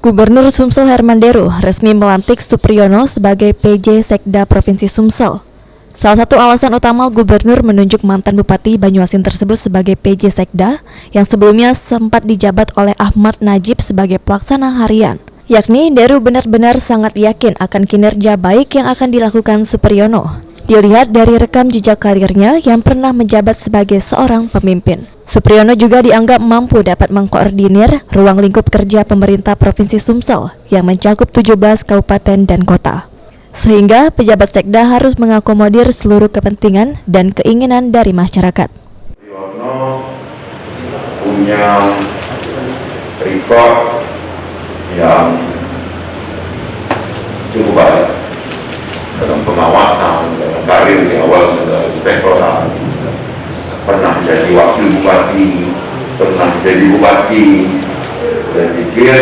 Gubernur Sumsel Herman Deru resmi melantik Supriyono sebagai PJ Sekda Provinsi Sumsel. Salah satu alasan utama Gubernur menunjuk mantan Bupati Banyuasin tersebut sebagai PJ Sekda yang sebelumnya sempat dijabat oleh Ahmad Najib sebagai pelaksana harian. Yakni Deru benar-benar sangat yakin akan kinerja baik yang akan dilakukan Supriyono. Dilihat dari rekam jejak karirnya yang pernah menjabat sebagai seorang pemimpin. Supriyono juga dianggap mampu dapat mengkoordinir ruang lingkup kerja pemerintah Provinsi Sumsel yang mencakup 17 kabupaten dan kota. Sehingga pejabat sekda harus mengakomodir seluruh kepentingan dan keinginan dari masyarakat. Supriyono punya rekod yang cukup baik dalam pengawasan, dalam karir di awal inspektorat. Pernah jadi wakil bupati, pernah jadi bupati. Saya pikir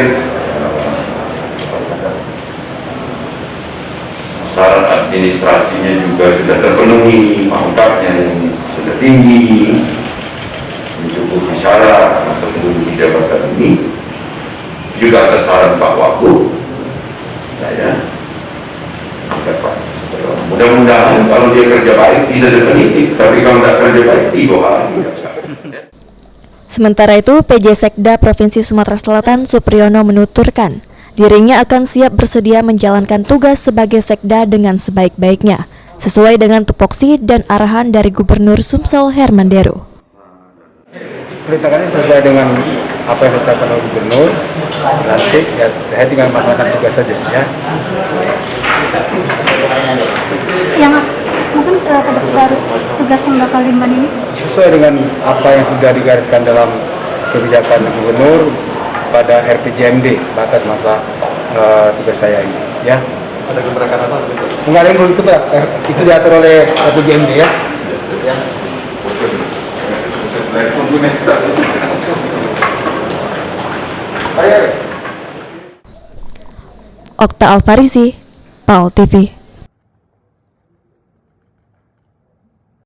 syarat administrasinya juga sudah terpenuhi, pangkatnya yang sudah tinggi, mencukupi syarat untuk menduduki jabatan ini. Juga atas saran Pak Wagub, saya angkat Pak Supriyono. Mudah-mudahan kalau dia kerja baik bisa definitif, tapi kalau tidak kerja baik dibawa hari. Sementara itu, PJ Sekda Provinsi Sumatera Selatan Supriyono menuturkan dirinya akan siap bersedia menjalankan tugas sebagai sekda dengan sebaik-baiknya, sesuai dengan tupoksi dan arahan dari Gubernur Sumsel Herman Deru. Perintahkan ini sesuai dengan apa yang ditetapkan oleh Gubernur. Nanti ya saya tinggal melaksanakan tugas saja ya. Yang mungkin baru tugas yang bakal diemban ini Sesuai dengan apa yang sudah digariskan dalam kebijakan Gubernur pada RPJMD sebatas masa tugas saya ini ya. Ada gebrakan apa? Enggak ada yang perlu ikut lah. Itu diatur oleh RPJMD ya. Okta Alfarisi, PAL TV.